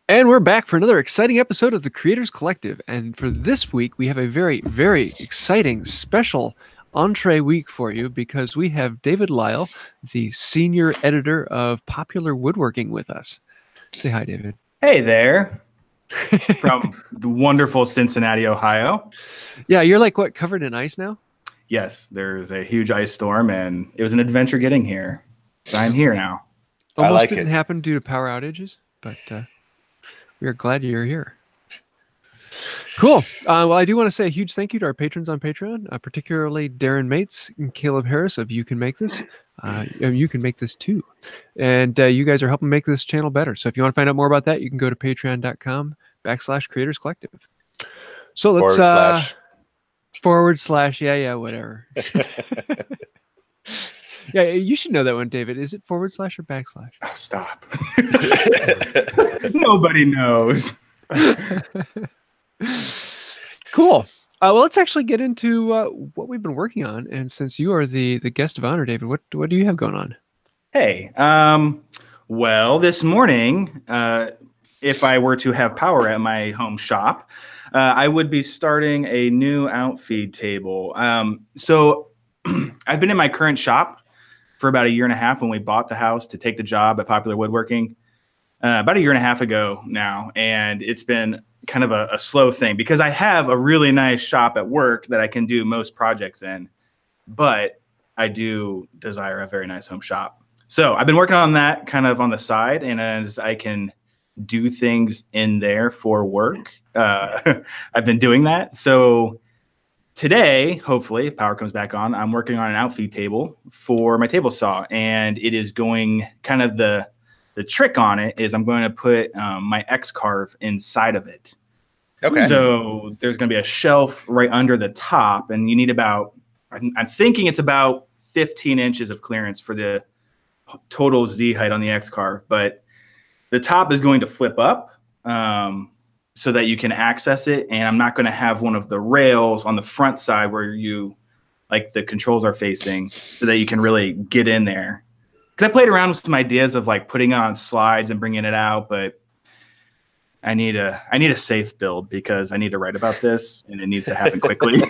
And we're back for another exciting episode of the Creators Collective. And for this week, we have a very, very exciting special entree week for you because we have David Lyell, the senior editor of Popular Woodworking, with us. Say hi, David. Hey there. From the wonderful Cincinnati, Ohio. Yeah, you're like, what, covered in ice now? Yes, there's a huge ice storm, and it was an adventure getting here. But I'm here now. Almost didn't happen due to power outages, but we are glad you're here. Cool. Well, I do want to say a huge thank you to our patrons on Patreon, particularly Darren Mates and Caleb Harris of You Can Make This. You can make this too. And you guys are helping make this channel better. So if you want to find out more about that, you can go to patreon.com/Creators Collective. So let's / yeah, whatever. Yeah, you should know that one, David. Is it / or /? Oh, stop. Nobody knows. Cool. Well, let's actually get into what we've been working on. And since you are the guest of honor, David, what do you have going on? Hey, well, this morning, if I were to have power at my home shop, I would be starting a new Outfeed table. So I've been in my current shop for about a year and a half when we bought the house to take the job at Popular Woodworking, about a year and a half ago now. And it's been kind of a slow thing because I have a really nice shop at work that I can do most projects in, but I do desire a very nice home shop. So I've been working on that kind of on the side, and as I can do things in there for work, I've been doing that. So today, hopefully, if power comes back on, I'm working on an Outfeed table for my table saw, and it is going kind of the trick on it is I'm going to put my X-carve inside of it. Okay. So there's going to be a shelf right under the top, and you need about, I'm thinking it's about 15 inches of clearance for the total Z height on the X-carve, but the top is going to flip up so that you can access it, and I'm not going to have one of the rails on the front side where the controls are facing so that you can really get in there. Because I played around with some ideas of like putting it on slides and bringing it out, but I need a safe build because I need to write about this and it needs to happen quickly.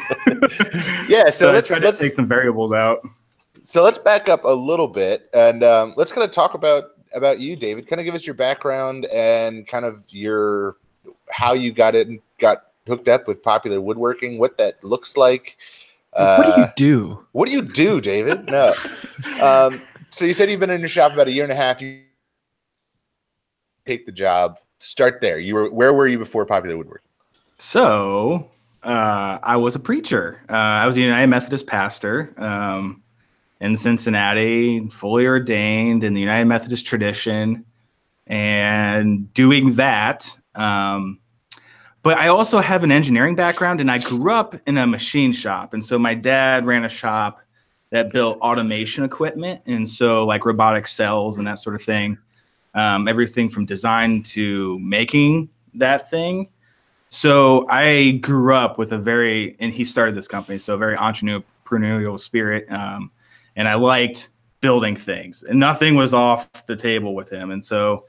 Yeah, so let's try to take some variables out. So let's back up a little bit and let's kind of talk about you, David. Kind of give us your background and kind of how you got hooked up with Popular Woodworking, what that looks like. What do you do? What do you do, David? No. So you said you've been in your shop about a year and a half. You take the job. Start there. Where were you before Popular Woodworking? So I was a preacher. I was a United Methodist pastor in Cincinnati, fully ordained in the United Methodist tradition, and doing that. But I also have an engineering background, and I grew up in a machine shop. And so my dad ran a shop that built automation equipment, and so like robotic cells and that sort of thing, everything from design to making that thing. So I grew up with and he started this company, so a very entrepreneurial spirit, and I liked building things, and nothing was off the table with him. And so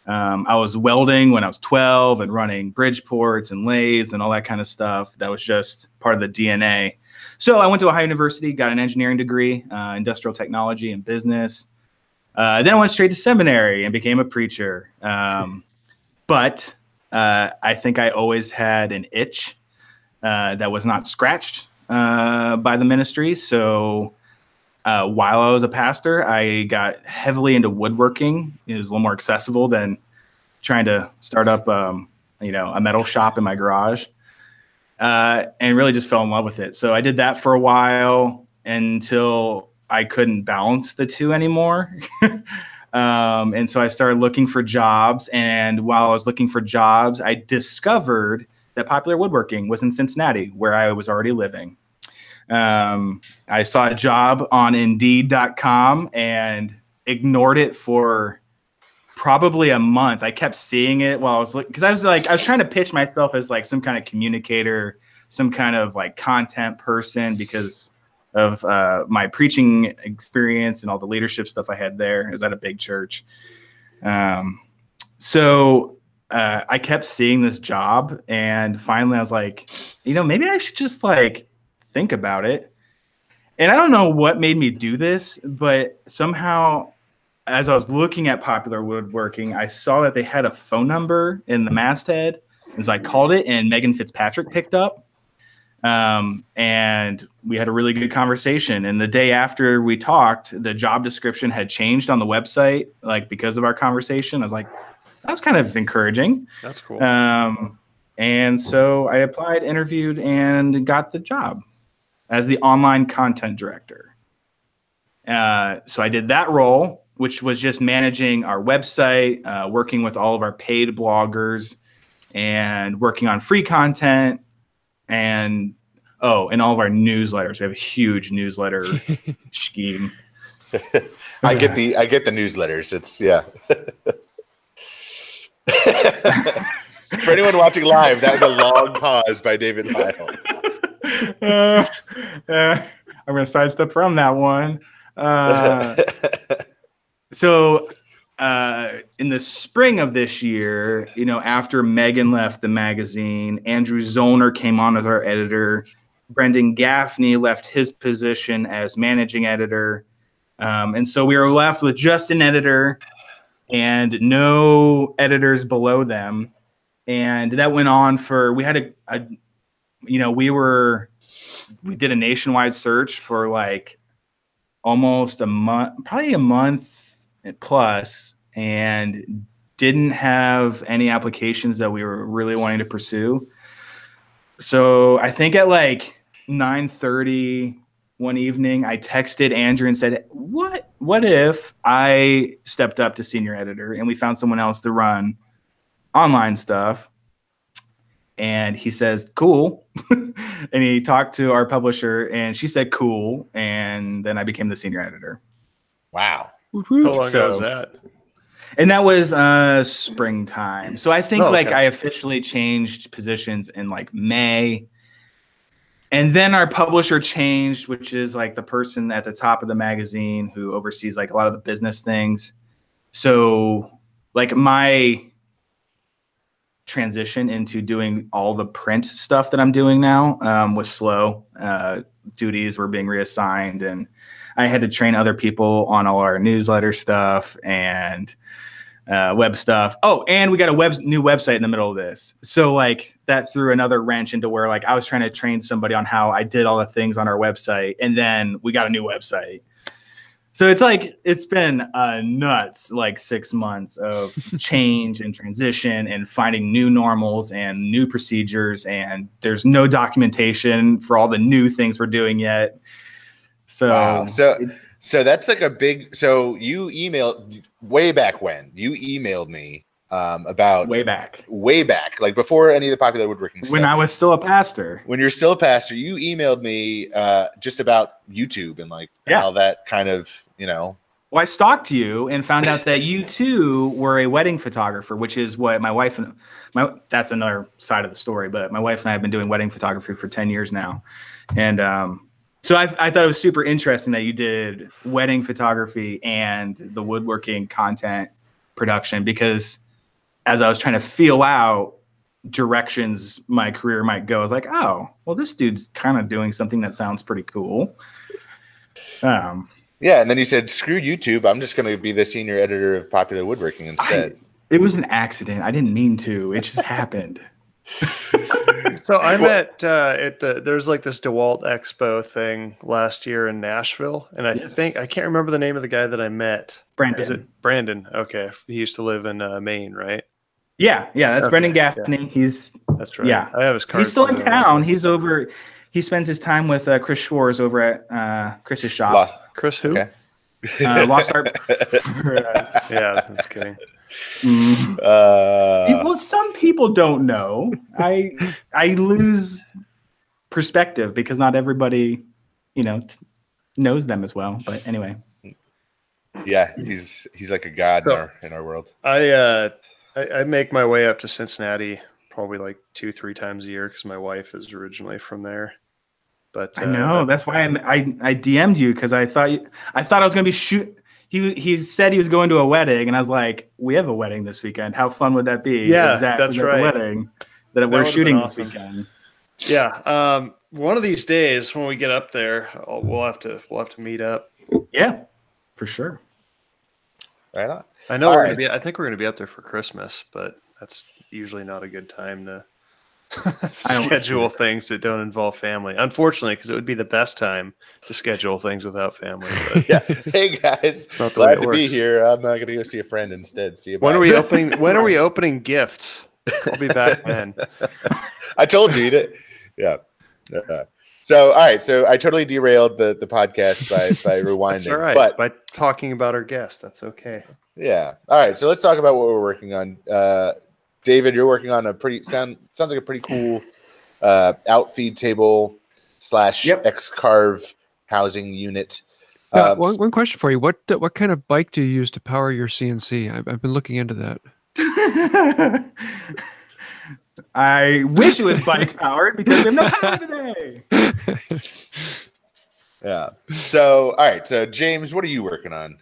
I was welding when I was 12 and running Bridgeports and lathes and all that kind of stuff. That was just part of the DNA. So I went to Ohio University, got an engineering degree, industrial technology and business. Then I went straight to seminary and became a preacher. But I think I always had an itch that was not scratched by the ministry. So while I was a pastor, I got heavily into woodworking. It was a little more accessible than trying to start up, a metal shop in my garage. And really just fell in love with it. So I did that for a while until I couldn't balance the two anymore. And so I started looking for jobs. And while I was looking for jobs, I discovered that Popular Woodworking was in Cincinnati, where I was already living. I saw a job on Indeed.com and ignored it for probably a month. I kept seeing it while I was looking, because I was trying to pitch myself as like some kind of communicator, some kind of like content person because of my preaching experience and all the leadership stuff I had there. I was at a big church. So I kept seeing this job, and finally I was like, maybe I should just like think about it. And I don't know what made me do this, but somehow as I was looking at Popular Woodworking, I saw that they had a phone number in the masthead. And so I called it, and Megan Fitzpatrick picked up. And we had a really good conversation. And the day after we talked, the job description had changed on the website, like because of our conversation. I was like, that's kind of encouraging. That's cool. And so I applied, interviewed, and got the job as the online content director. So I did that role, which was just managing our website, working with all of our paid bloggers, and working on free content, and all of our newsletters. We have a huge newsletter scheme. I get the newsletters. It's For anyone watching live, that was a long pause by David Lyell. I'm going to sidestep from that one. So in the spring of this year, after Megan left the magazine, Andrew Zollner came on as our editor. Brendan Gaffney left his position as managing editor. And so we were left with just an editor and no editors below them. And that went on for, we had we did a nationwide search for like almost a month, probably a month plus, and didn't have any applications that we were really wanting to pursue. So I think at like 9:30 one evening, I texted Andrew and said, what if I stepped up to senior editor and we found someone else to run online stuff? And he says, cool. And he talked to our publisher and she said, cool. And then I became the senior editor. Wow. How long ago was that? And that was springtime. So I think I officially changed positions in like May. And then our publisher changed, which is like the person at the top of the magazine who oversees like a lot of the business things. So like my transition into doing all the print stuff that I'm doing now was slow. Duties were being reassigned, and I had to train other people on all our newsletter stuff and web stuff. Oh, and we got a new website in the middle of this. So like that threw another wrench into where like I was trying to train somebody on how I did all the things on our website, and then we got a new website. So it's like, it's been nuts, like 6 months of change and transition and finding new normals and new procedures. And there's no documentation for all the new things we're doing yet. So, wow. So that's like a big, so you emailed way back when you emailed me about way back, like before any of the Popular Woodworking stuff. When I was still a pastor. When you're still a pastor, you emailed me just about YouTube and like how that kind of, Well, I stalked you and found out that you too were a wedding photographer, which is what my wife and that's another side of the story. But my wife and I have been doing wedding photography for 10 years now. And so I thought it was super interesting that you did wedding photography and the woodworking content production, because as I was trying to feel out directions my career might go, I was like, oh, well, this dude's kind of doing something that sounds pretty cool. Yeah, and then you said, screw YouTube, I'm just going to be the senior editor of Popular Woodworking instead. It was an accident. I didn't mean to. It just happened. So I met there's like this DeWalt Expo thing last year in Nashville, and I think I can't remember the name of the guy that I met. Brandon. Is it Brandon? Okay, he used to live in Maine, right? Yeah, that's Brendan Gaffney. Yeah. That's right. Yeah, I have his card. He's still in town. He's over. He spends his time with Chris Schwartz over at Chris's shop. Chris who? Okay. Lost Art. Yeah, I'm just kidding. Well, some people don't know. I lose perspective because not everybody, knows them as well. But anyway. Yeah, he's like a god in our world. I make my way up to Cincinnati probably like 2-3 times a year because my wife is originally from there. But I know that's why I DM'd you, because I thought I was gonna be he said he was going to a wedding, and I was like, we have a wedding this weekend. How fun would that be? Yeah, if Zack that's was at right. the wedding that we're would've shooting been this awesome. weekend. Yeah. One of these days when we get up there, we'll have to meet up. Yeah, for sure. Right on. I know All we're right. gonna be. I think we're gonna be up there for Christmas, but that's usually not a good time to schedule things that don't involve family. Unfortunately, because it would be the best time to schedule things without family. But Yeah. Hey guys, it's not the way glad it to be works. here. I'm not gonna go see a friend instead. See you. When bye. are we opening? When are we opening gifts? I'll be back then. I told you that. Yeah. So all right. So I totally derailed the podcast by rewinding. That's all right. But By talking about our guest, that's okay. yeah. All right. So let's talk about what we're working on. David, you're working on a sounds like a pretty cool outfeed table / X-carve housing unit. One question for you: what kind of bike do you use to power your CNC? I've been looking into that. I wish it was bike powered because we have no power today. Yeah. So all right. So James, what are you working on?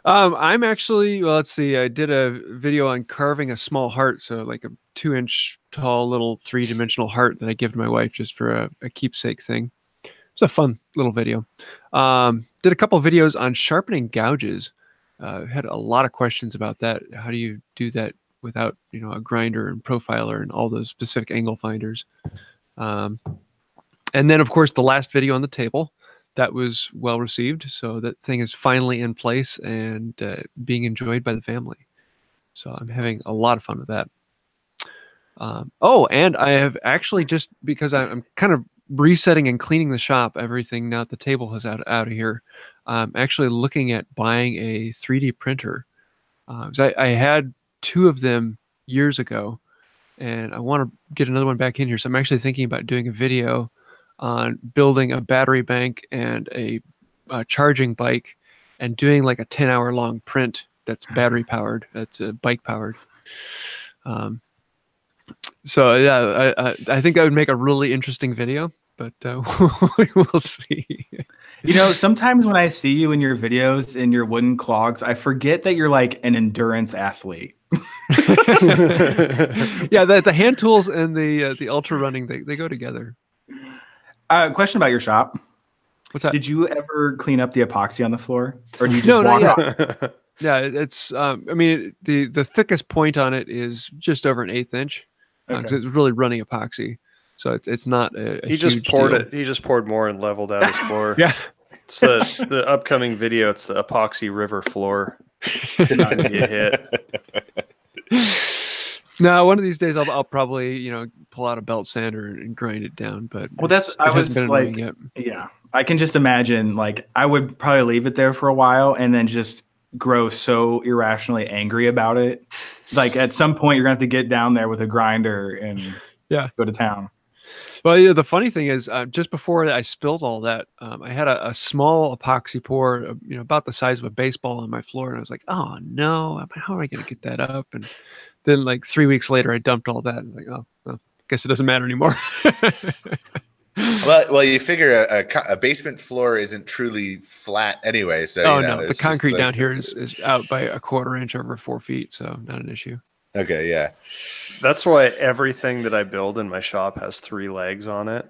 I'm actually, well, let's see. I did a video on carving a small heart, so like a 2-inch tall little 3-dimensional heart that I give to my wife just for a keepsake thing. It's a fun little video. Did a couple of videos on sharpening gouges. Had a lot of questions about that. How do you do that without, a grinder and profiler and all those specific angle finders? And then, of course, the last video on the table. That was well received, so that thing is finally in place and being enjoyed by the family. So I'm having a lot of fun with that. And I have actually, just because I'm kind of resetting and cleaning the shop, everything now that the table is out of here, I'm actually looking at buying a 3D printer. I had 2 of them years ago, and I want to get another one back in here. So I'm actually thinking about doing a video on building a battery bank and a charging bike and doing like a 10-hour long print that's battery powered, that's bike powered. So yeah, I think that would make a really interesting video, but we'll see. Sometimes when I see you in your videos in your wooden clogs, I forget that you're like an endurance athlete. Yeah, the hand tools and the ultra running, they go together. Question about your shop. What's that? Did you ever clean up the epoxy on the floor, or do you just No, walk not off? yet. Yeah, it's. The thickest point on it is just over an 1/8 inch. Because it's really running epoxy, so it's not a He just huge poured deal. it. He just poured more and leveled out his floor. Yeah, It's the upcoming video. It's the epoxy river floor. Not gonna get hit. No, one of these days I'll probably pull out a belt sander and grind it down. But Well, I hasn't been annoying yet. Yeah, I can just imagine. Like, I would probably leave it there for a while and then just grow so irrationally angry about it. Like, at some point, you're gonna have to get down there with a grinder and go to town. Well, the funny thing is, just before I spilled all that, I had a small epoxy pour, about the size of a baseball on my floor, and I was like, "Oh no, how am I going to get that up?" And then, like 3 weeks later, I dumped all that, and like, "Oh, well, guess it doesn't matter anymore." Well, you figure a basement floor isn't truly flat anyway. So no, the concrete down here is out by a 1/4 inch over 4 feet, so not an issue. Okay, yeah. That's why everything that I build in my shop has 3 legs on it.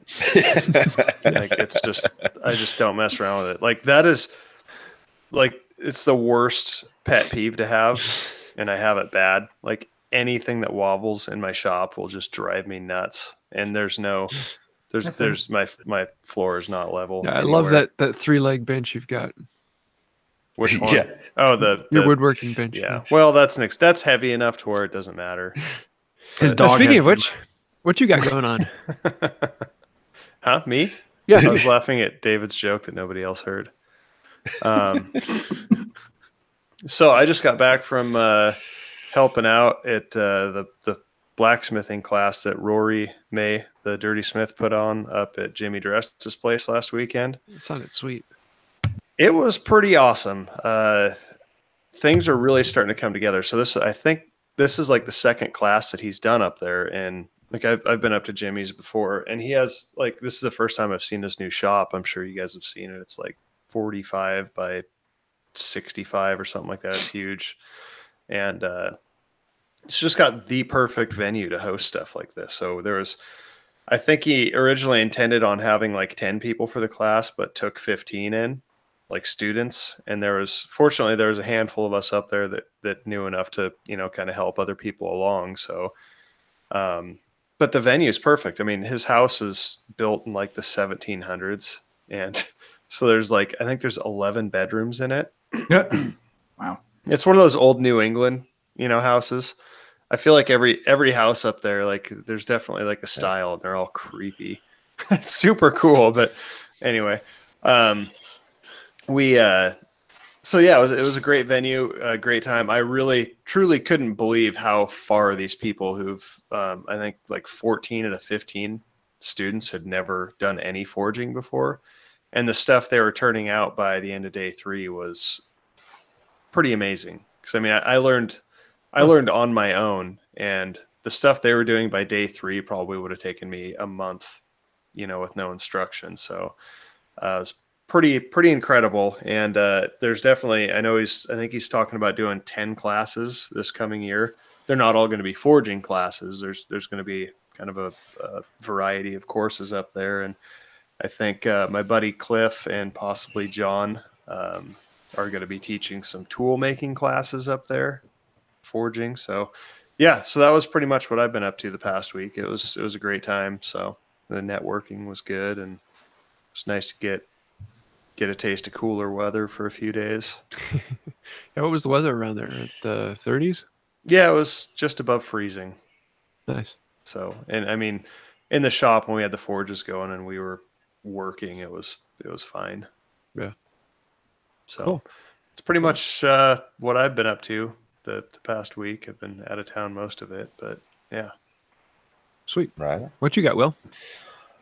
Like, I just don't mess around with it. Like, that is, like, it's the worst pet peeve to have, and I have it bad. Like, anything that wobbles in my shop will just drive me nuts. And there's my floor is not level. Yeah, I love that 3-leg bench you've got. Which one? Yeah. Oh, your woodworking bench. Yeah. Well, that's heavy enough to where it doesn't matter. His dog. Speaking of which, what you got going on? Huh? Me? Yeah. I was laughing at David's joke that nobody else heard. So I just got back from helping out at the blacksmithing class that Rory May, the Dirty Smith, put on up at Jimmy Diresta's place last weekend. It sounded sweet. It was pretty awesome. Things are really starting to come together. So I think this is like the second class that he's done up there. And like, I've been up to Jimmy's before, and he has, like, this is the first time I've seen his new shop. I'm sure you guys have seen it. It's like 45 by 65 or something like that. It's huge. And it's just got the perfect venue to host stuff like this. So I think he originally intended on having like 10 people for the class, but took 15 in, like students. And fortunately, there was a handful of us up there that knew enough to, kind of help other people along. So, but the venue is perfect. I mean, his house is built in like the 1700s. And so I think there's 11 bedrooms in it. Wow. It's one of those old New England, houses. I feel like every house up there, like there's definitely like a style, and they're all creepy. It's super cool. But anyway, so yeah, it was a great venue, a great time. I really, truly couldn't believe how far these people who've, I think like 14 out of 15 students had never done any forging before. And the stuff they were turning out by the end of day 3 was pretty amazing. Because I mean, I learned on my own, and the stuff they were doing by day 3 probably would have taken me a month, with no instruction. So it was pretty incredible. And there's definitely, I think he's talking about doing 10 classes this coming year. They're not all going to be forging classes. There's going to be kind of a variety of courses up there. And I think my buddy Cliff and possibly John are going to be teaching some tool making classes up there, forging. So yeah, so that was pretty much what I've been up to the past week. It was a great time. So the networking was good, and it was nice to get a taste of cooler weather for a few days. Yeah, what was the weather around there? At the 30s? Yeah, it was just above freezing. Nice. So, and I mean, in the shop when we had the forges going and we were working, it was fine. Yeah. So cool. It's pretty much what I've been up to the past week. I've been out of town most of it, but yeah. Sweet. Right. What you got, Will?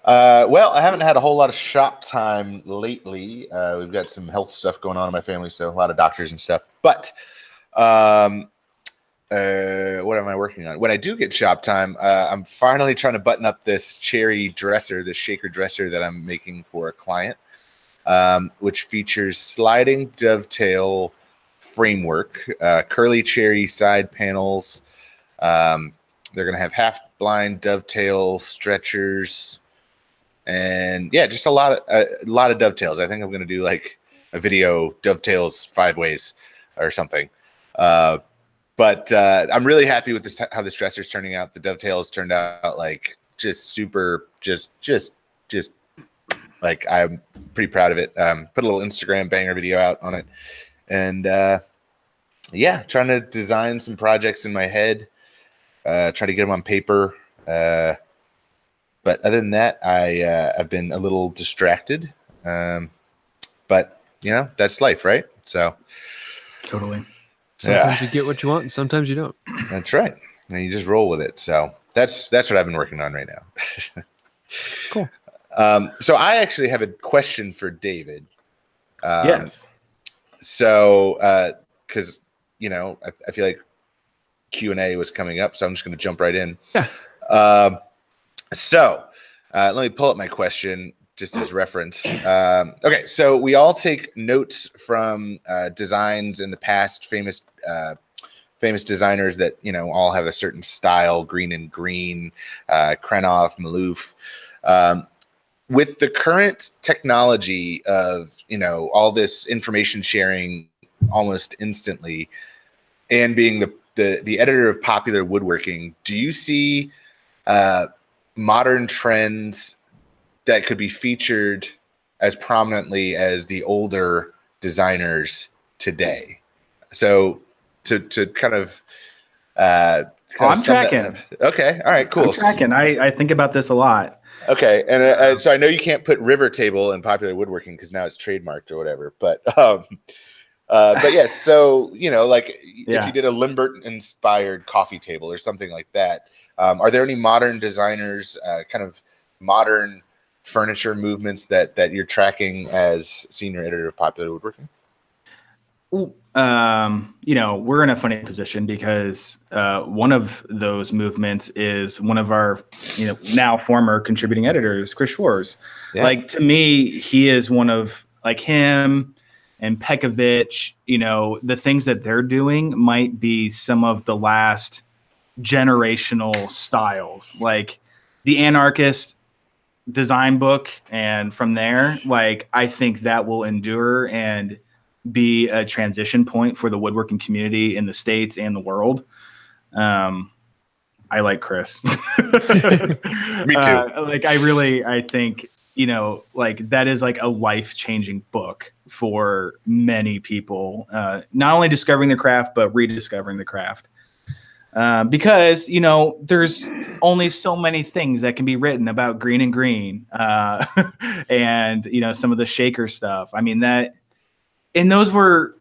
Well, I haven't had a whole lot of shop time lately. We've got some health stuff going on in my family, so a lot of doctors and stuff. But what am I working on? When I do get shop time, I'm finally trying to button up this cherry dresser, this shaker dresser that I'm making for a client, which features sliding dovetail framework, curly cherry side panels. They're going to have half blind dovetail stretchers, and yeah, just a lot of dovetails. I think I'm going to do like a video dovetails 5 ways or something. But I'm really happy with this, how this dresser's turning out. The dovetails turned out like just super, just like I'm pretty proud of it. Put a little Instagram banger video out on it, and yeah, trying to design some projects in my head, try to get them on paper. But other than that, I've been a little distracted. But that's life, right? So Totally. Sometimes you get what you want, and sometimes you don't. That's right. And you just roll with it. So that's what I've been working on right now. Cool. So I actually have a question for David. Yes. So, because I feel like Q&A was coming up, so I'm just going to jump right in. Yeah. So let me pull up my question just as reference. Okay, so we all take notes from designs in the past, famous designers that all have a certain style, Green and Green, Krenov, Maloof. With the current technology of all this information sharing almost instantly, and being the editor of Popular Woodworking, do you see modern trends that could be featured as prominently as the older designers today? So to kind of I'm tracking. Okay, all right, cool. I'm tracking. I think about this a lot. Okay, and so I know you can't put River Table in Popular Woodworking because now it's trademarked or whatever. But yes, so if you did a Limbert inspired coffee table or something like that, are there any modern designers, kind of modern furniture movements that you're tracking as senior editor of Popular Woodworking? We're in a funny position because one of those movements is one of our, now former contributing editors, Chris Schwarz. Yeah. Like, to me, he is one of, like, him and Pekovich, you know, the things that they're doing might be some of the last generational styles, like the anarchist design book. And from there, like, I think that will endure and be a transition point for the woodworking community in the States and the world. I like Chris. Me too. Like, I think, you know, like, that is like a life-changing book for many people, not only discovering the craft, but rediscovering the craft. Because, you know, there's only so many things that can be written about green and green, and, you know, some of the shaker stuff. I mean, and those were,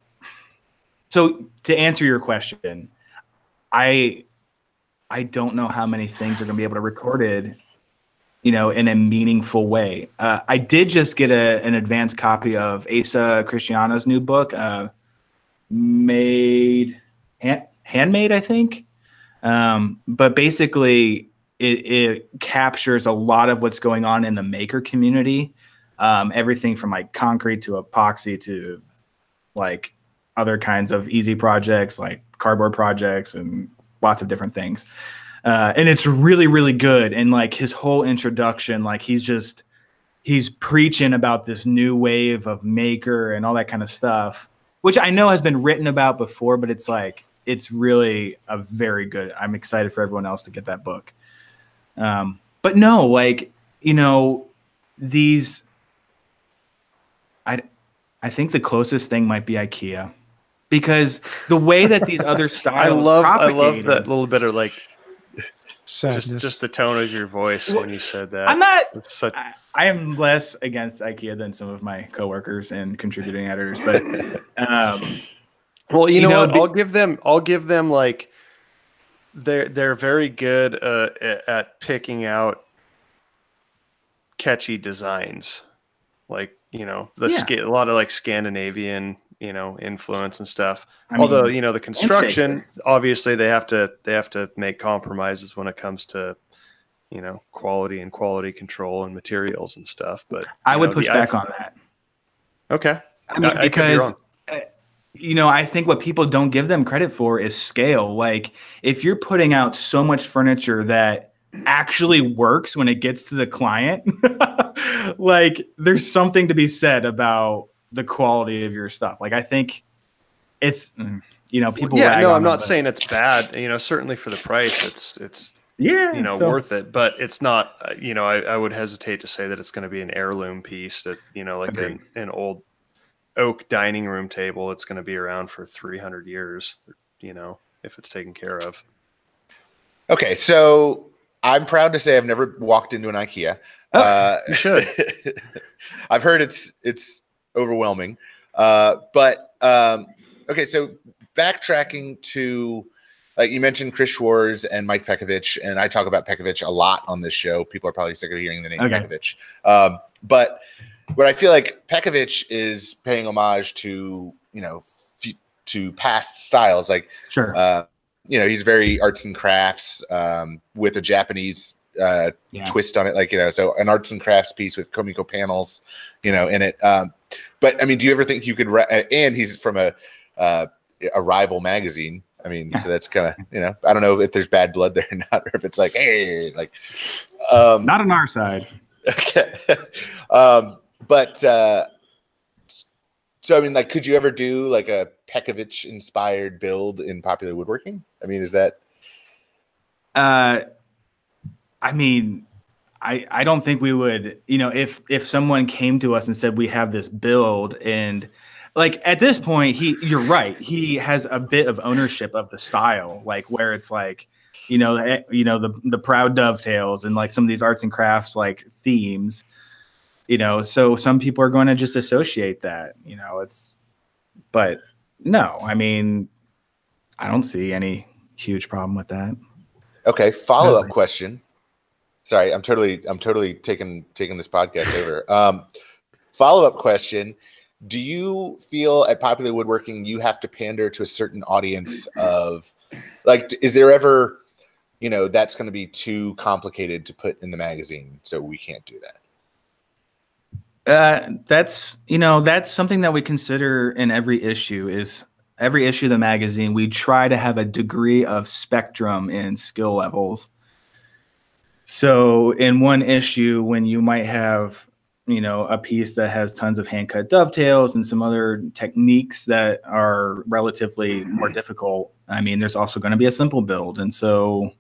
so to answer your question, I don't know how many things are going to be able to recorded, you know, in a meaningful way. I did just get an advanced copy of Asa Christiana's new book, Handmade, I think. But basically it captures a lot of what's going on in the maker community. Everything from like concrete to epoxy to like other kinds of easy projects, like cardboard projects and lots of different things. And it's really, really good. And like his whole introduction, like he's preaching about this new wave of maker and all that kind of stuff, which I know has been written about before, but it's like, it's really a very good, I'm excited for everyone else to get that book. But no, like, you know, I think the closest thing might be IKEA, because the way that these other styles I love that little bit of like Sadness. just the tone of your voice when you said that. I'm not. Such... I am less against IKEA than some of my coworkers and contributing editors, but well, you know what? I'll give them like they're very good at picking out catchy designs, like, you know, a lot of like Scandinavian, you know, influence and stuff. Although, you know, the construction, obviously they have to make compromises when it comes to, you know, quality and quality control and materials and stuff. But I would push back on that. Okay. I mean, because, could be wrong. You know, I think what people don't give them credit for is scale. Like, if you're putting out so much furniture that actually works when it gets to the client, like, there's something to be said about the quality of your stuff. Like, I think it's, you know, people. Yeah, no, I'm not saying it's bad. You know, certainly for the price, it's yeah, you know, worth it. But it's not. You know, I would hesitate to say that it's going to be an heirloom piece that, you know, like an old oak dining room table. It's going to be around for 300 years. You know, if it's taken care of. Okay, so I'm proud to say I've never walked into an IKEA. You should. I've heard it's overwhelming. But okay, so backtracking to, like, you mentioned Chris Schwarz and Mike Pekovich, and I talk about Pekovich a lot on this show. People are probably sick of hearing the name Pekovich. But what I feel like Pekovich is paying homage to, you know, to past styles. Like, sure. You know, he's very arts and crafts with a Japanese twist on it. Like, you know, so an arts and crafts piece with Komiko panels, you know, in it. But I mean, do you ever think you could, and he's from a rival magazine. I mean, so that's kind of, you know, I don't know if there's bad blood there or not, or if it's like, hey, like, not on our side. Okay. But so, I mean, like, could you ever do like a Pekovich inspired build in Popular Woodworking? I mean, is that? I mean, I don't think we would, you know, if someone came to us and said, we have this build, and like, at this point, you're right. He has a bit of ownership of the style, like, where it's like, you know, the proud dovetails and like some of these arts and crafts, like, themes, you know, so some people are going to just associate that, you know, but no, I mean, I don't see any huge problem with that. Okay. Follow-up question. Sorry, I'm totally taking this podcast over. Follow-up question. Do you feel at Popular Woodworking you have to pander to a certain audience of, like, is there ever, you know, that's going to be too complicated to put in the magazine, so we can't do that? That's something that we consider in every issue. Is every issue of the magazine, we try to have a degree of spectrum in skill levels. So in one issue, when you might have, a piece that has tons of hand cut dovetails and some other techniques that are relatively more difficult, I mean, there's also going to be a simple build. And so,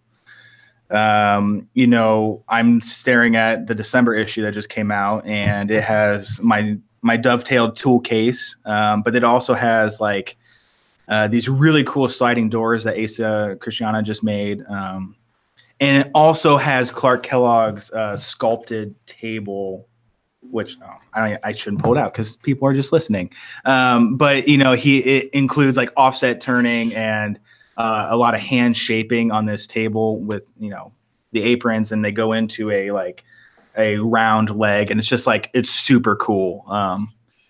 I'm staring at the December issue that just came out, and it has my dovetailed tool case, but it also has like these really cool sliding doors that Asa Christiana just made. And it also has Clark Kellogg's sculpted table, which I shouldn't pull it out because people are just listening. But it includes like offset turning and a lot of hand shaping on this table with the aprons, and they go into a round leg, and it's just like it's super cool.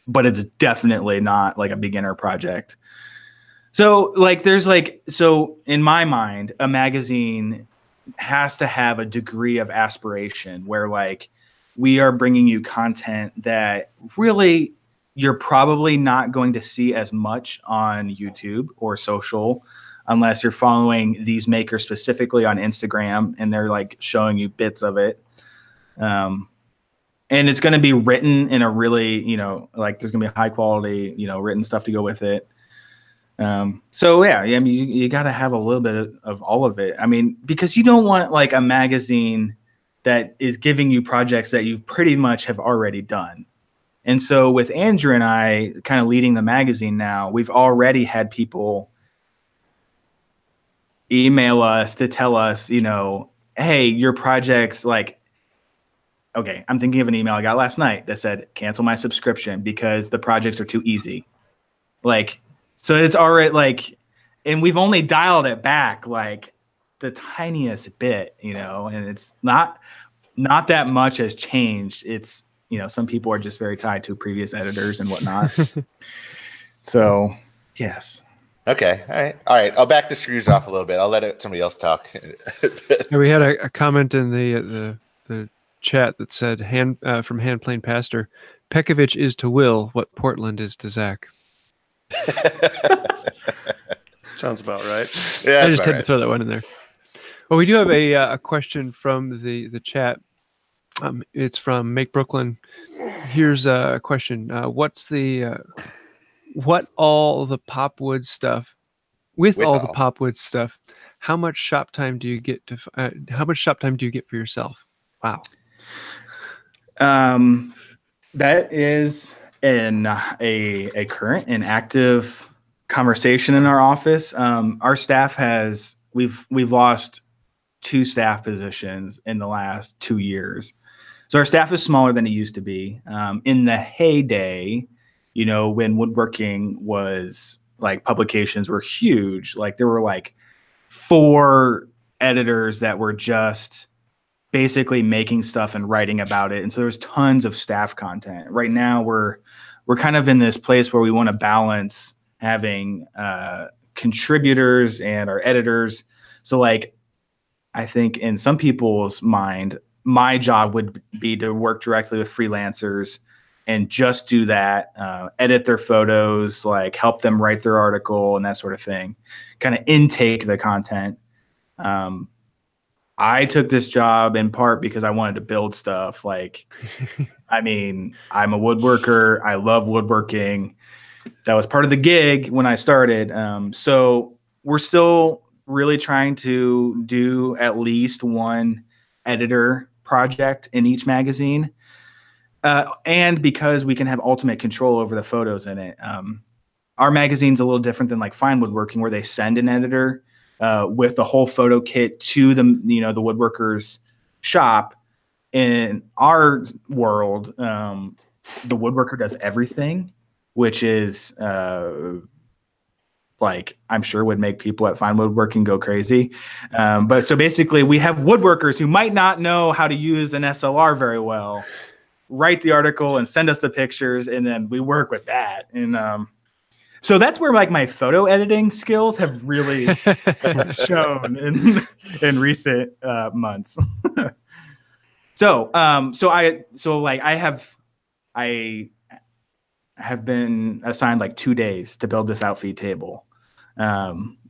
But it's definitely not like a beginner project. So in my mind, a magazine has to have a degree of aspiration where like we are bringing you content that really you're probably not going to see as much on YouTube or social unless you're following these makers specifically on Instagram and they're like showing you bits of it. And it's going to be written in a really, there's going to be high quality, written stuff to go with it. So yeah, I mean, you got to have a little bit of all of it. I mean, because you don't want like a magazine that is giving you projects that you pretty much have already done. And so with Andrew and I kind of leading the magazine now, we've already had people email us to tell us, hey, your project's like, okay, I'm thinking of an email I got last night that said, cancel my subscription because the projects are too easy. Like, so it's already like, and we've only dialed it back like the tiniest bit, and it's not that much has changed. It's, some people are just very tied to previous editors and whatnot. So, yes. Okay. All right. I'll back the screws off a little bit. I'll let somebody else talk. We had a comment in the chat that said, from Hand Plane Pastor, Pekovic is to Will what Portland is to Zack. Sounds about right. Yeah, I just had to throw that one in there. Well, we do have a question from the chat. It's from Make Brooklyn. Here's a question. What all the popwood stuff, the popwood stuff, how much shop time do you get for yourself? Wow. That is a current and active conversation in our office. Our staff we've lost 2 staff positions in the last 2 years. So our staff is smaller than it used to be. In the heyday, when woodworking was like publications were huge, like there were like 4 editors that were just basically making stuff and writing about it. And so there's tons of staff content. Right now we're kind of in this place where we want to balance having contributors and our editors. So like, I think in some people's mind, my job would be to work directly with freelancers and just do that, edit their photos, like help them write their article and that sort of thing, kind of intake the content. I took this job in part because I wanted to build stuff. Like, I mean, I'm a woodworker. I love woodworking. That was part of the gig when I started. So we're still really trying to do at least one editor project in each magazine. And because we can have ultimate control over the photos in it. Our magazine's a little different than like Fine Woodworking, where they send an editor with the whole photo kit to the woodworker's shop. In our world, the woodworker does everything, which is like I'm sure would make people at Fine Woodworking go crazy. But so basically we have woodworkers who might not know how to use an SLR very well, write the article and send us the pictures, and then we work with that. And so that's where like my photo editing skills have really shown in recent months. I have I have been assigned like 2 days to build this Outfeed table.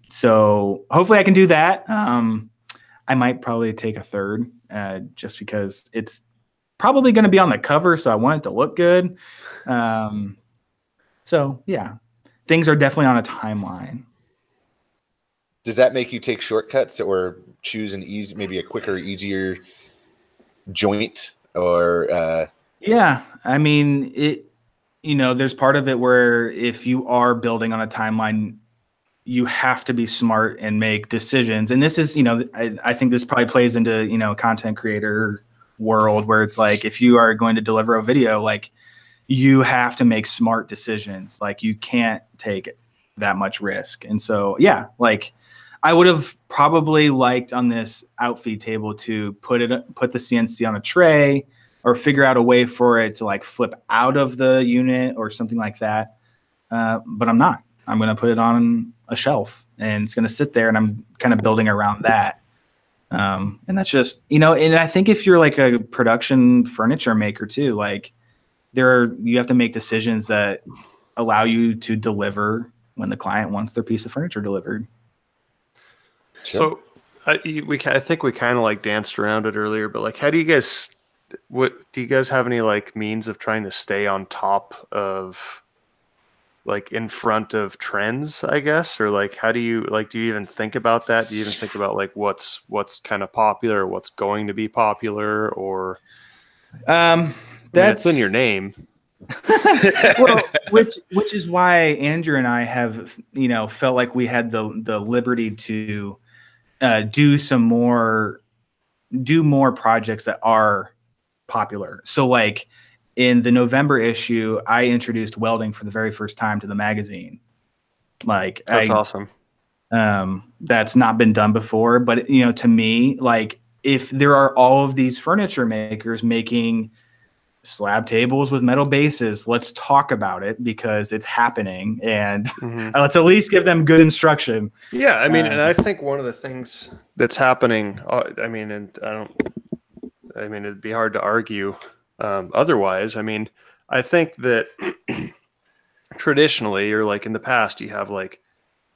So hopefully I can do that. I might probably take a third just because it's probably going to be on the cover. So I want it to look good. So yeah, things are definitely on a timeline. Does that make you take shortcuts or choose maybe a quicker, easier joint or? Yeah, I mean there's part of it where if you are building on a timeline, you have to be smart and make decisions. And this is, I think this probably plays into, content creator world where it's like, if you are going to deliver a video, like you have to make smart decisions. Like you can't take that much risk. And so, yeah, like I would have probably liked on this Outfeed table to put the CNC on a tray or figure out a way for it to like flip out of the unit or something like that. But I'm not. I'm going to put it on a shelf and it's going to sit there and I'm kind of building around that. And that's just, and I think if you're like a production furniture maker too, like you have to make decisions that allow you to deliver when the client wants their piece of furniture delivered. Sure. So I think we kind of like danced around it earlier, but like, how do you guys, do you guys have any like means of trying to stay on top of like in front of trends, I guess? Or like, how do you even think about that? Do you even think about like what's kind of popular or what's going to be popular or that's in your name. Well, which is why Andrew and I have, felt like we had the liberty to do more projects that are popular. So like in the November issue, I introduced welding for the very first time to the magazine. Like that's awesome. That's not been done before, but to me, like if there are all of these furniture makers making slab tables with metal bases, let's talk about it because it's happening and let's at least give them good instruction. Yeah. I mean, and I think one of the things that's happening, it'd be hard to argue otherwise. I mean, I think that traditionally or like in the past, you have like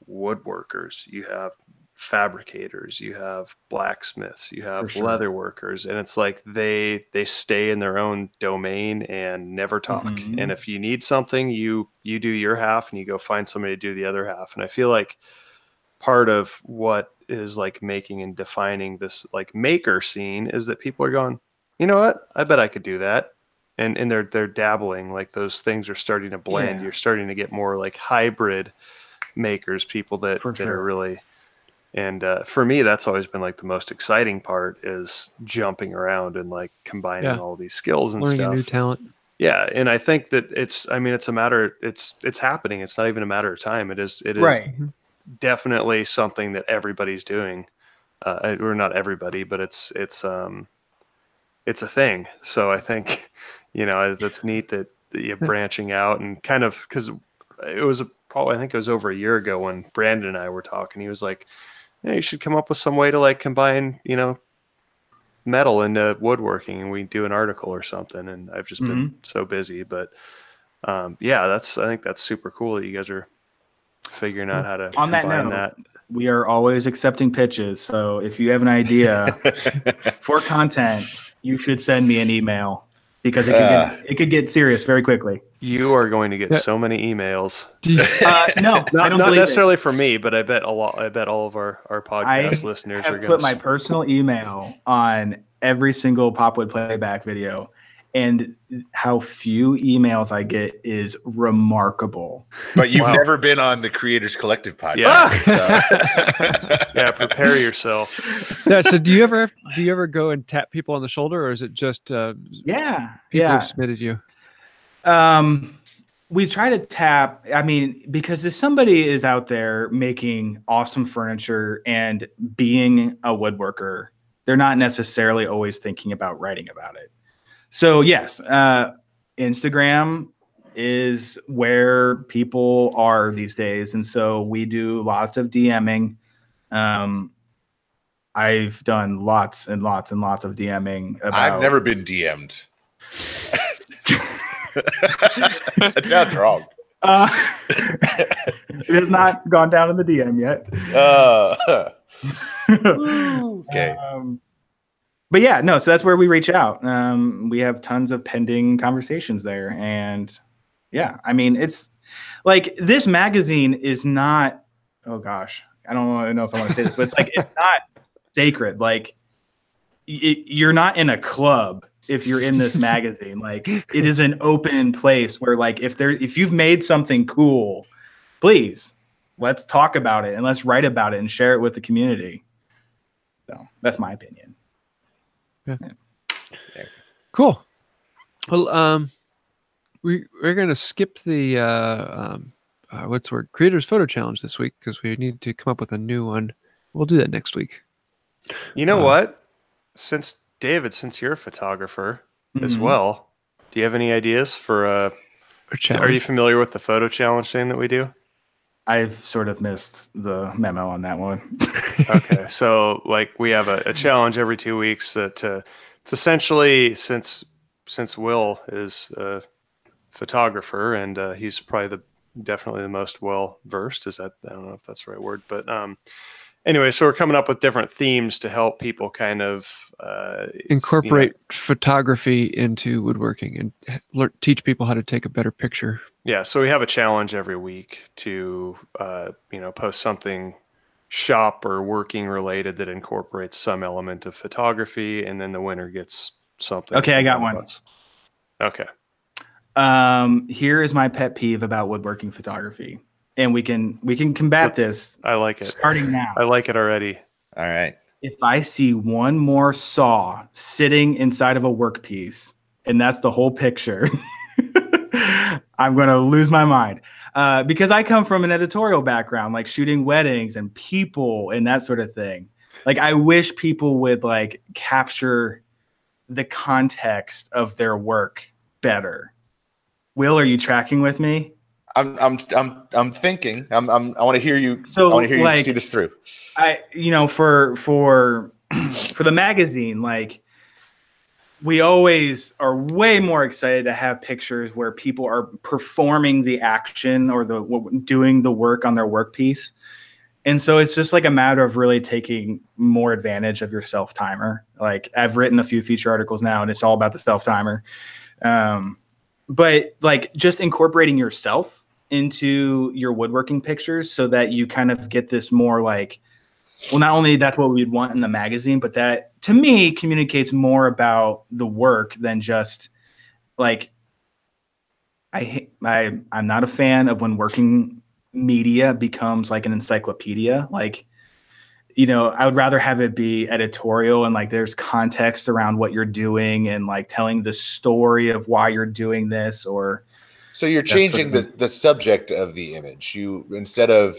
woodworkers, you have fabricators, you have blacksmiths, you have leather workers, and it's like they stay in their own domain and never talk. And if you need something, you do your half and you go find somebody to do the other half. And I feel like part of what is like making and defining this like maker scene is that people are going, you know what, I bet I could do that. And they're dabbling, like those things are starting to blend. You're starting to get more like hybrid makers, people that are really. And for me, that's always been like the most exciting part is jumping around and like combining all these skills and learning stuff. A new talent. Yeah, and I think that it's a matter. It's happening. It's not even a matter of time. It is definitely something that everybody's doing, or not everybody, but it's a thing. So I think that's neat that you're branching out and kind of because it was I think it was over a year ago when Brandon and I were talking. He was like, yeah, you should come up with some way to like combine, metal into woodworking, and we do an article or something. And I've just been so busy, but I think that's super cool that you guys are figuring out how to combine that. We are always accepting pitches. So if you have an idea for content, you should send me an email because it could get serious very quickly. You are going to get so many emails. No, not necessarily for me, but I bet all of our podcast listeners are going to put my personal email on every single Popwood playback video, and how few emails I get is remarkable. But you've never been on the Creators Collective podcast. Yeah, yeah. Prepare yourself. Yeah. So do you ever go and tap people on the shoulder, or is it just people who submitted you? We try to tap, because if somebody is out there making awesome furniture and being a woodworker, they're not necessarily always thinking about writing about it. So yes, Instagram is where people are these days. And so we do lots of DMing. I've done lots and lots and lots of DMing. I've never been DM'd. That sounds wrong. It has not gone down in the DM yet. Okay. But yeah, no, so that's where we reach out. We have tons of pending conversations there. And yeah, I mean, it's like this magazine is not, oh gosh, I don't know if I want to say this, but it's like, it's not sacred. Like you're not in a club if you're in this magazine. Like it is an open place where like, if you've made something cool, please let's talk about it and let's write about it and share it with the community. So that's my opinion. Yeah. Cool. Well, we're going to skip the what's the word? Creators Photo Challenge this week because we need to come up with a new one. We'll do that next week. You know what? Since you're a photographer as well, do you have any ideas for a challenge? Are you familiar with the photo challenge thing that we do? I've sort of missed the memo on that one. Okay, so like we have a challenge every 2 weeks that it's essentially since Will is a photographer and he's probably definitely the most well versed. Is that, I don't know if that's the right word, but anyway, so we're coming up with different themes to help people kind of incorporate photography into woodworking and teach people how to take a better picture. Yeah, so we have a challenge every week to post something shop or working related that incorporates some element of photography, and then the winner gets something. Okay, I got one. Okay. Here is my pet peeve about woodworking photography, and we can combat this. I like it. Starting now. I like it already. All right. If I see one more saw sitting inside of a workpiece, and that's the whole picture, I'm going to lose my mind. Because I come from an editorial background, like shooting weddings and people and that sort of thing. Like I wish people would like capture the context of their work better. Will, are you tracking with me? I'm thinking. I want to hear you. So, I want to hear like, you see this through. For the magazine, like we always are way more excited to have pictures where people are performing the action or doing the work on their workpiece. And so it's just like a matter of really taking more advantage of your self-timer. Like I've written a few feature articles now and it's all about the self-timer. But like just incorporating yourself into your woodworking pictures so that you kind of get this more like, well, not only that's what we'd want in the magazine, but that to me communicates more about the work than just like, I'm not a fan of when working media becomes like an encyclopedia. Like, I would rather have it be editorial and like there's context around what you're doing and like telling the story of why you're doing this. Or so you're changing the subject of the image. You, instead of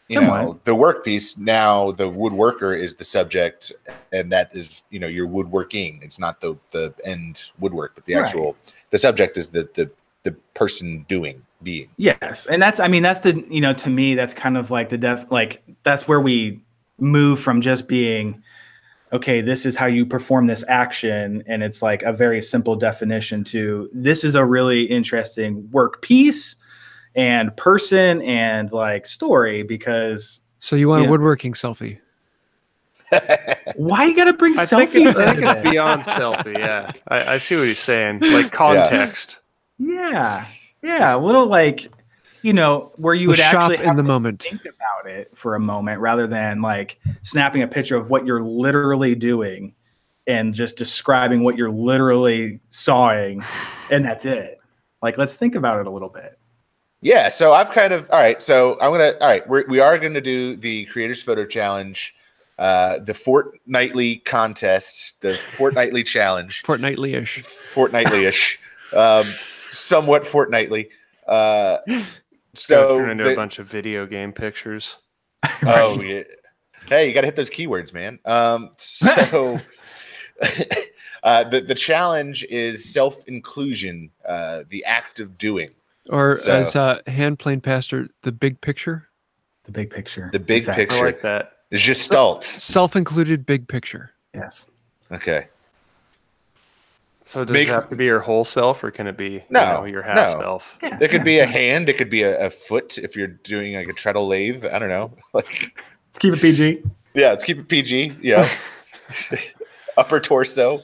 the workpiece, now the woodworker is the subject, and that is your woodworking. It's not the end woodwork, but the actual the subject is the person being. Yes, and that's the to me that's kind of like that's where we move from just being, okay, this is how you perform this action, and it's like a very simple definition, to this is a really interesting work piece and person and like story. Because so you want a woodworking selfie? Why you gotta bring selfies? I think it's beyond selfie. Yeah, I see what he's saying. Like context. Yeah, a little like where you would actually have in the to moment think about it for a moment rather than like snapping a picture of what you're literally doing and just describing what you're literally sawing, and that's it. Like, let's think about it a little bit. Yeah, so I've kind of, all right, so we are going to do the Creators Photo Challenge, the fortnightly contest, the fortnightly challenge. Fortnightly-ish. Somewhat fortnightly. So turn into a bunch of video game pictures. Oh, yeah. Hey, you got to hit those keywords, man. So the challenge is self-inclusion, the act of doing. Or as hand plane pastor, the big picture. The big picture. The big picture. I like that. Gestalt. Self-included big picture. Yes. Okay. So does it have to be your whole self, or can it be your half self? Yeah, it could be a hand. It could be a foot if you're doing like a treadle lathe. I don't know. Like, let's keep it PG. Yeah, let's keep it PG. Yeah, upper torso.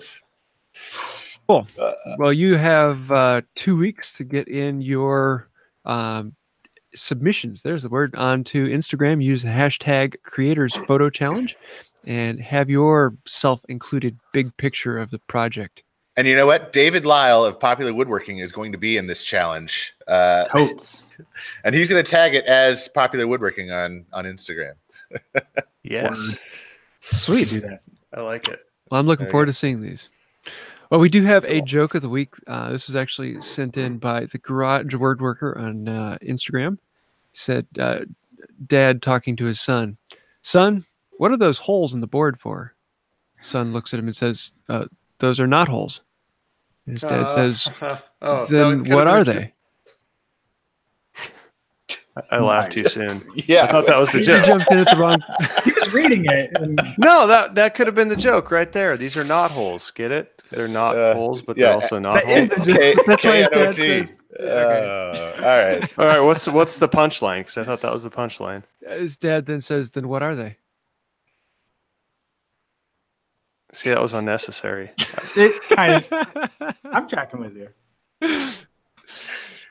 Cool. Well, you have 2 weeks to get in your submissions. There's the word onto Instagram. Use the hashtag Creators Photo Challenge, and have your self-included big picture of the project. And you know what? David Lyell of Popular Woodworking is going to be in this challenge. Totes. And he's going to tag it as Popular Woodworking on Instagram. Yes. Sweet. Do that. I like it. Well, I'm looking forward to seeing these. Well, we do have a joke of the week. This was actually sent in by the Garage Woodworker on Instagram. He said, Dad talking to his son, "Son, what are those holes in the board for?" Son looks at him and says, "Those are knot holes." And his dad says, "Then what are they?" I laughed too soon. Yeah. I thought that was the You joke. jumped in at the wrong. He was reading it. No, that could have been the joke right there. These are knot holes. Get it? They're not holes, but they're also knot holes. That's why his dad K-N-O-T. says. All right. All right, what's the punchline? Because I thought that was the punchline. His dad then says, "Then what are they?" See, that was unnecessary. It kind of. I'm tracking with you.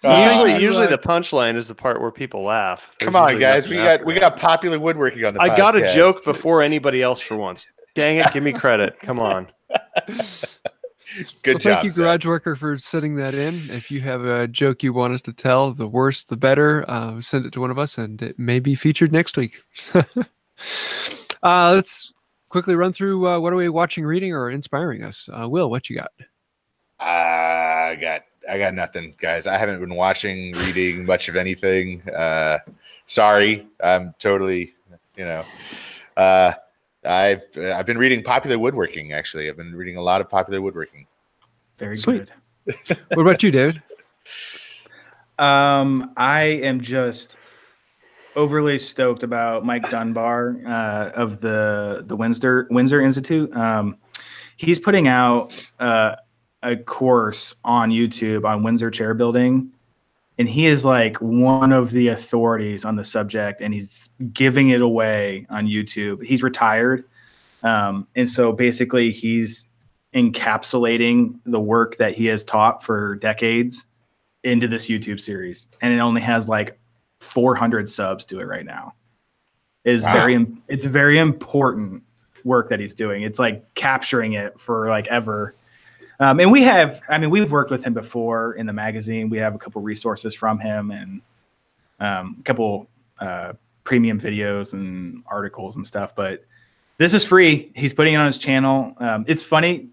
Usually the punchline is the part where people laugh. Come on, guys. We got Popular Woodworking on the podcast. I got a joke before anybody else for once. Dang it, give me credit. Come on. Good job. Thank you, Zach. Garage Worker, for sending that in. If you have a joke you want us to tell, the worse the better, send it to one of us, and it may be featured next week. Let's quickly run through what are we watching, reading, or inspiring us. Will, what you got? I got nothing, guys. I haven't been watching, reading much of anything. Sorry, I'm totally, I've been reading Popular Woodworking. Actually, I've been reading a lot of Popular Woodworking. Very Sweet. good. What about you, David? I am just overly stoked about Mike Dunbar of the Windsor Institute. He's putting out a course on YouTube on Windsor chair building, and he is like one of the authorities on the subject, and he's giving it away on YouTube. He's retired, and so basically he's encapsulating the work that he has taught for decades into this YouTube series, and it only has like 400 subs to it right now. It's very important work that he's doing. It's like capturing it for like ever. And we've worked with him before in the magazine. We have a couple resources from him and a couple premium videos and articles and stuff. But this is free. He's putting it on his channel. It's funny.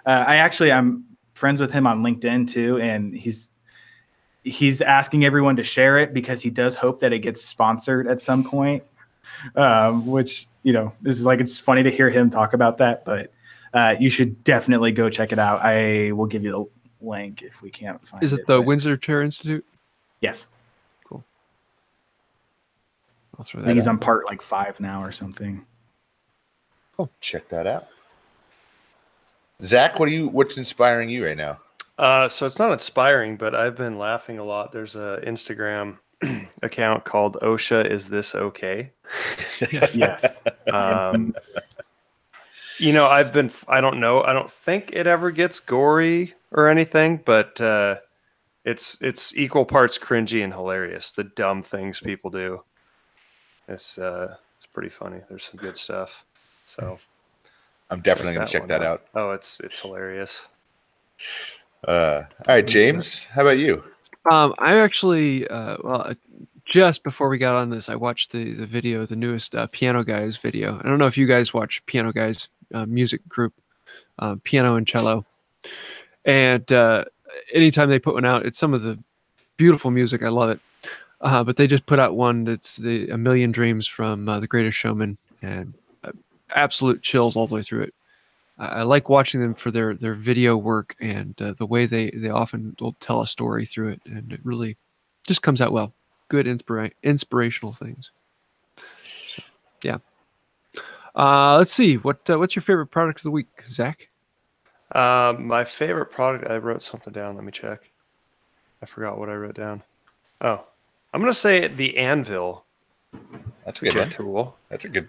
I'm friends with him on LinkedIn too, and he's asking everyone to share it because he does hope that it gets sponsored at some point. Which this is like, it's funny to hear him talk about that, but. You should definitely go check it out. I will give you the link if we can't find it. Is it the Windsor Chair Institute? Yes. Cool. I'll throw that I think he's out. on part like 5 now or something. Cool. Check that out. Zach, what's inspiring you right now? So it's not inspiring, but I've been laughing a lot. There's a Instagram account called OSHA Is This Okay? Yes. I don't know. I don't think it ever gets gory or anything, but it's equal parts cringy and hilarious. The dumb things people do. It's pretty funny. There's some good stuff. So I'm definitely going to check that out. Oh, it's hilarious. All right, James, how about you? I actually, just before we got on this, I watched the video, the newest Piano Guys video. I don't know if you guys watch Piano Guys music group, piano and cello. And anytime they put one out, it's some of the beautiful music. I love it. But they just put out one that's A Million Dreams from The Greatest Showman, and absolute chills all the way through it. I like watching them for their video work and the way they often will tell a story through it, and it really just comes out well. Good inspirational things. So, yeah. Let's see. What's your favorite product of the week, Zach? My favorite product, I wrote something down. Let me check. I forgot what I wrote down. Oh, I'm going to say the anvil. That's a good one. Tool. That's a good.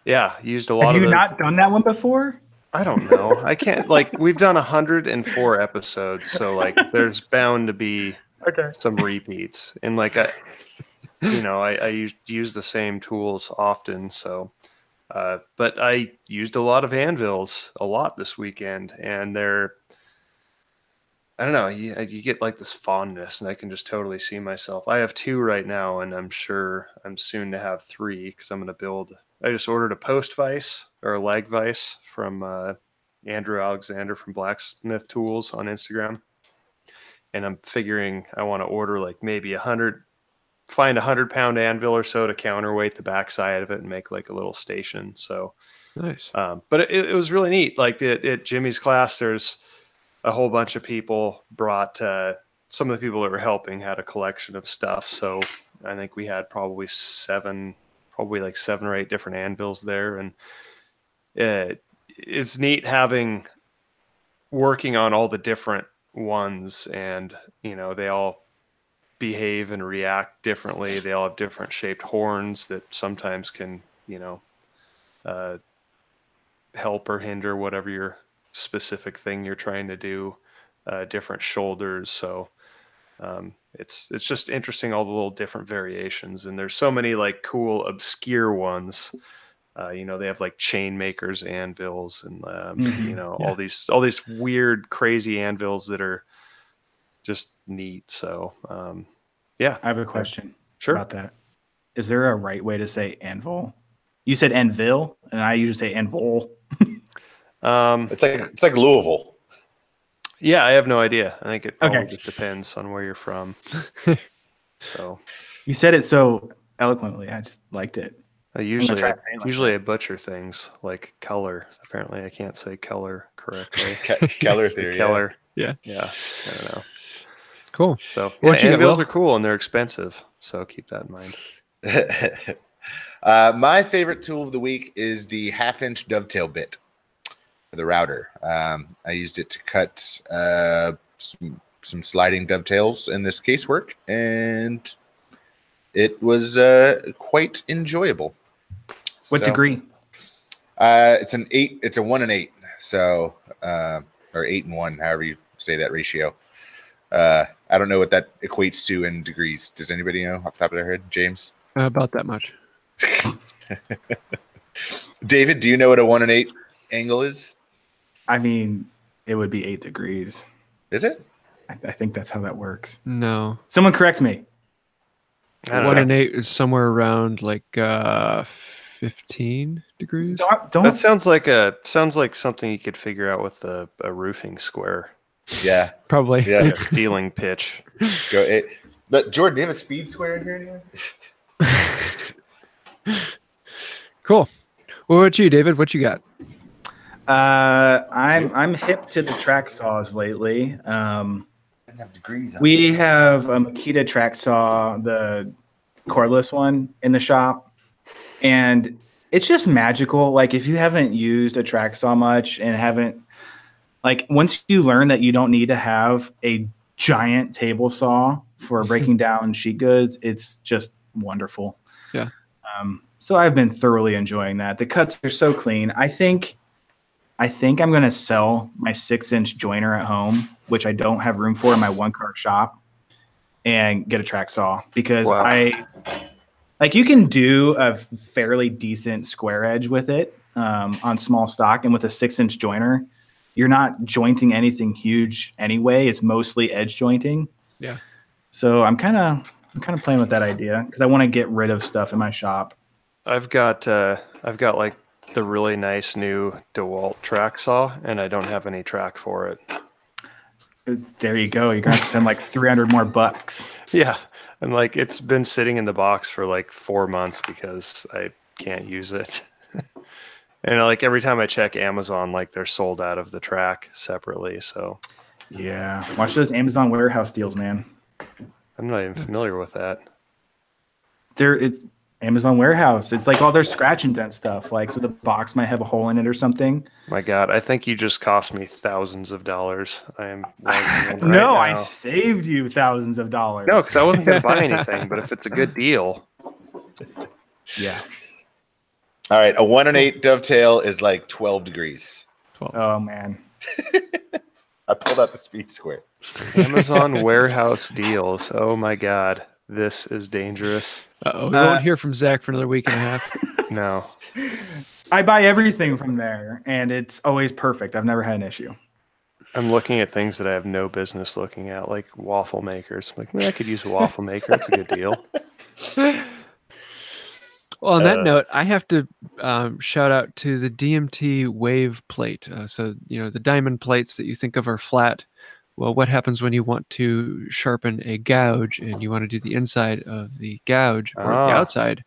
Yeah, used a lot Have of you those. not done that one before? I don't know. I can't, like, we've done 104 episodes, so like there's bound to be some repeats. And like I use the same tools often, so but I used a lot of anvils a lot this weekend, and I don't know, you get like this fondness, and I can just totally see myself. I have 2 right now, and I'm sure I'm soon to have 3 because I'm going to build. I just ordered a post vise or a leg vise from Andrew Alexander from Blacksmith Tools on Instagram, and I'm figuring I want to order like maybe find 100-pound anvil or so to counterweight the backside of it and make like a little station. So Nice. but it was really neat. Like at Jimmy's class, there's a whole bunch of people brought, some of the people that were helping had a collection of stuff. So I think we had probably 7 or 8 different anvils there. And it's neat working on all the different ones, and, they all behave and react differently. They all have different shaped horns that sometimes can, help or hinder whatever your specific thing you're trying to do. Different shoulders, so it's just interesting, all the little different variations. And there's so many like cool obscure ones. They have like chain makers anvils, and all these weird crazy anvils that are just neat. So yeah, I have a question Sure. about that. Is there a right way to say anvil? You said anvil, and I usually say anvil. It's like Louisville. Yeah, I have no idea. I think it probably just depends on where you're from. So you said it so eloquently. I just liked it. Usually I butcher things like color. Apparently I can't say color correctly. Keller theory. Yeah. Yeah. I don't know. Cool. So Anvils are cool, and they're expensive. So keep that in mind. My favorite tool of the week is the 1/2-inch dovetail bit for the router. I used it to cut some sliding dovetails in this casework, and it was quite enjoyable. What degree? It's an 8. It's a 1 and 8. So or 8 and 1, however you say that ratio. I don't know what that equates to in degrees. Does anybody know off the top of their head? James? About that much. David, do you know what a 1 and 8 angle is? I mean, it would be 8 degrees. Is it? I think that's how that works. No. Someone correct me. 1 and 8 is somewhere around like 15 degrees. Don't. That sounds like something you could figure out with a roofing square. Yeah. Probably. Yeah. Like a ceiling pitch. Go 8. But Jordan, do you have a speed square in here anywhere? Cool. What about you, David? What you got? I'm hip to the track saws lately. Have degrees on We have a Makita track saw, the cordless one, in the shop, and it's just magical. Like, if you haven't used a track saw much and haven't, like, once you learn that you don't need to have a giant table saw for breaking down sheet goods, it's just wonderful. Yeah. So I've been thoroughly enjoying that. The cuts are so clean. I think I'm going to sell my 6-inch joiner at home, which I don't have room for in my one-car shop, and get a track saw, because you can do a fairly decent square edge with it on small stock, and with a 6-inch joiner, you're not jointing anything huge anyway. It's mostly edge jointing. Yeah. So I'm kind of playing with that idea because I want to get rid of stuff in my shop. I've got like the really nice new DeWalt track saw, and I don't have any track for it. There you go. You're gonna have to spend like $300 more. Yeah, and like it's been sitting in the box for like 4 months because I can't use it. And like every time I check Amazon, like they're sold out of the track separately. So yeah, watch those Amazon warehouse deals, man. I'm not even familiar with that. Amazon warehouse. It's like all their scratch and dent stuff. Like, so the box might have a hole in it or something. My God, I think you just cost me thousands of dollars. I am right No, now. I saved you thousands of dollars. No, because I wasn't going to buy anything. But if it's a good deal, Yeah. All right, a 1 and 8 dovetail is like 12 degrees. 12. Oh man. I pulled out the speed square. Amazon warehouse deals. Oh my God, this is dangerous. Uh-oh, we won't hear from Zach for another week and a half. No. I buy everything from there, and it's always perfect. I've never had an issue. I'm looking at things that I have no business looking at, like waffle makers. I'm like, man, I could use a waffle maker. It's a good deal. Well, on that note, I have to shout out to the DMT wave plate. So, the diamond plates that you think of are flat. Well, what happens when you want to sharpen a gouge and you want to do the inside of the gouge or the outside?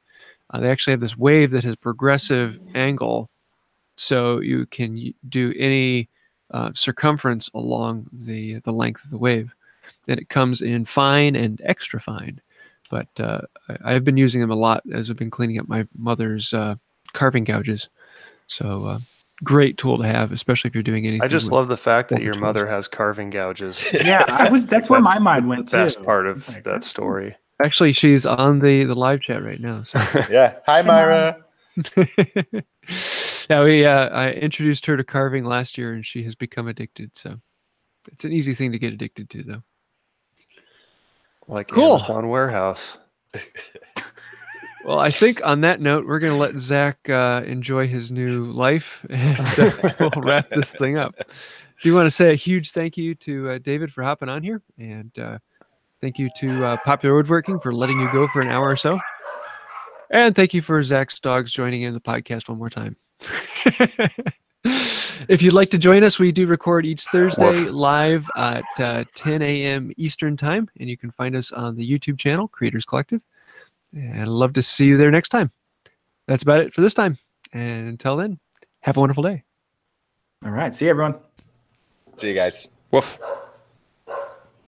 They actually have this wave that has progressive angle, so you can do any circumference along the length of the wave. And it comes in fine and extra fine. But I've been using them a lot as I've been cleaning up my mother's carving gouges. So great tool to have, especially if you're doing anything. I just love the fact that your mother has carving gouges. Yeah, that's where my mind went the too. best part of that story. Actually, she's on the live chat right now. So. Yeah. Hi, Myra. Yeah, I introduced her to carving last year, and she has become addicted. So it's an easy thing to get addicted to, though. Like cool. Amazon warehouse. Well, I think on that note, we're going to let Zach enjoy his new life, and we'll wrap this thing up. Do you want to say a huge thank you to David for hopping on here? And thank you to Popular Woodworking for letting you go for an hour or so. And thank you for Zach's dogs joining in the podcast one more time. If you'd like to join us, we do record each Thursday live at 10 a.m. Eastern Time, and you can find us on the YouTube channel, Creators Collective. And I'd love to see you there next time. That's about it for this time. And until then, have a wonderful day. All right. See you, everyone. See you guys. Woof.